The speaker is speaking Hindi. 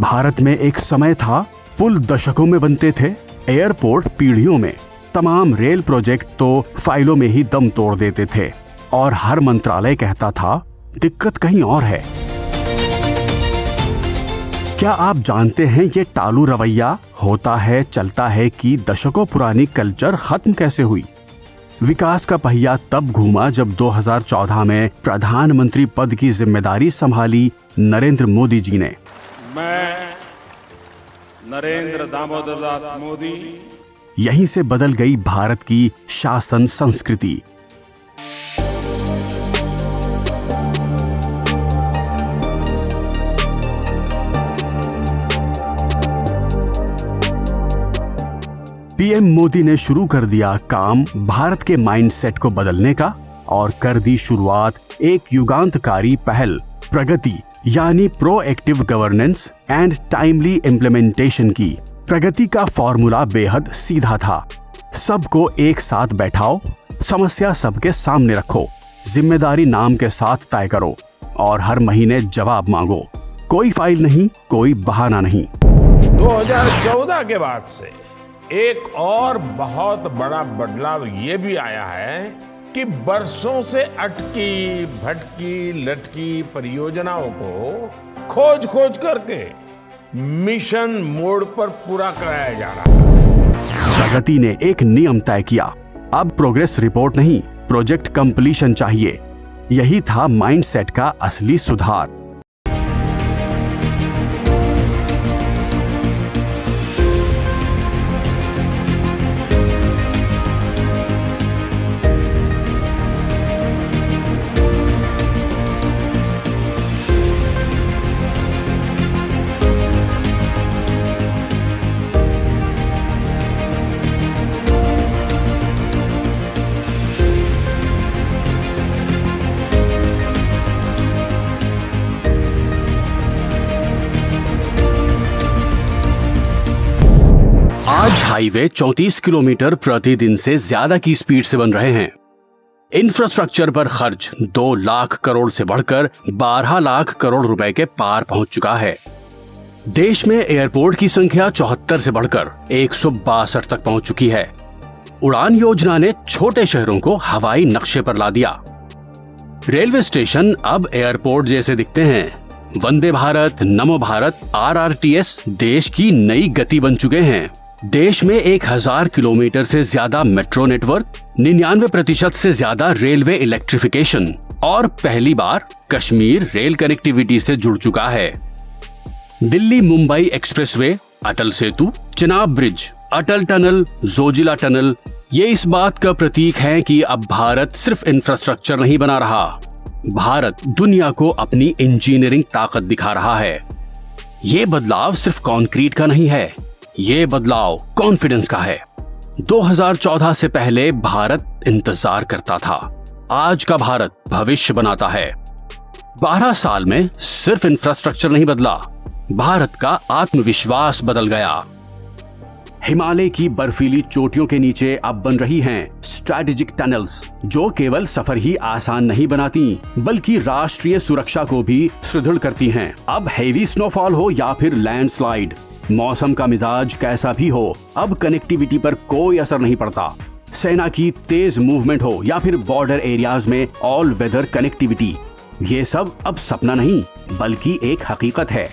भारत में एक समय था, पुल दशकों में बनते थे, एयरपोर्ट पीढ़ियों में, तमाम रेल प्रोजेक्ट तो फाइलों में ही दम तोड़ देते थे और हर मंत्रालय कहता था दिक्कत कहीं और है। क्या आप जानते हैं ये टालू रवैया होता है, चलता है कि दशकों पुरानी कल्चर खत्म कैसे हुई? विकास का पहिया तब घूमा जब 2014 में प्रधानमंत्री पद की जिम्मेदारी संभाली नरेंद्र मोदी जी ने। मैं नरेंद्र दामोदर दास मोदी। यहीं से बदल गई भारत की शासन संस्कृति। पीएम मोदी ने शुरू कर दिया काम भारत के माइंडसेट को बदलने का और कर दी शुरुआत एक युगांतकारी पहल प्रगति यानी proactive governance and timely implementation की। प्रगति का फॉर्मूला बेहद सीधा था। सबको एक साथ बैठाओ, समस्या सबके सामने रखो, जिम्मेदारी नाम के साथ तय करो और हर महीने जवाब मांगो। कोई फाइल नहीं, कोई बहाना नहीं। 2014 के बाद से एक और बहुत बड़ा बदलाव ये भी आया है कि बरसों से अटकी भटकी लटकी परियोजनाओं को खोज खोज करके मिशन मोड पर पूरा कराया जा रहा है। प्रगति ने एक नियम तय किया, अब प्रोग्रेस रिपोर्ट नहीं, प्रोजेक्ट कंप्लीशन चाहिए। यही था माइंडसेट का असली सुधार। आज हाईवे 34 किलोमीटर प्रतिदिन से ज्यादा की स्पीड से बन रहे हैं। इंफ्रास्ट्रक्चर पर खर्च 2 लाख करोड़ से बढ़कर 12 लाख करोड़ रुपए के पार पहुंच चुका है। देश में एयरपोर्ट की संख्या 74 से बढ़कर 162 तक पहुंच चुकी है। उड़ान योजना ने छोटे शहरों को हवाई नक्शे पर ला दिया। रेलवे स्टेशन अब एयरपोर्ट जैसे दिखते हैं। वंदे भारत, नमो भारत, RRTS देश की नई गति बन चुके हैं। देश में 1000 किलोमीटर से ज्यादा मेट्रो नेटवर्क, 99% से ज्यादा रेलवे इलेक्ट्रिफिकेशन और पहली बार कश्मीर रेल कनेक्टिविटी से जुड़ चुका है। दिल्ली मुंबई एक्सप्रेसवे, अटल सेतु, चिनाब ब्रिज, अटल टनल, जोजिला टनल ये इस बात का प्रतीक हैं कि अब भारत सिर्फ इंफ्रास्ट्रक्चर नहीं बना रहा, भारत दुनिया को अपनी इंजीनियरिंग ताकत दिखा रहा है। ये बदलाव सिर्फ कंक्रीट का नहीं है, ये बदलाव कॉन्फिडेंस का है। 2014 से पहले भारत इंतजार करता था, आज का भारत भविष्य बनाता है। 12 साल में सिर्फ इंफ्रास्ट्रक्चर नहीं बदला, भारत का आत्मविश्वास बदल गया। हिमालय की बर्फीली चोटियों के नीचे अब बन रही हैं स्ट्रैटेजिक टनल्स, जो केवल सफर ही आसान नहीं बनाती बल्कि राष्ट्रीय सुरक्षा को भी सुदृढ़ करती हैं। अब हेवी स्नोफॉल हो या फिर लैंडस्लाइड, मौसम का मिजाज कैसा भी हो, अब कनेक्टिविटी पर कोई असर नहीं पड़ता। सेना की तेज मूवमेंट हो या फिर बॉर्डर एरियाज में ऑल वेदर कनेक्टिविटी, ये सब अब सपना नहीं बल्कि एक हकीकत है।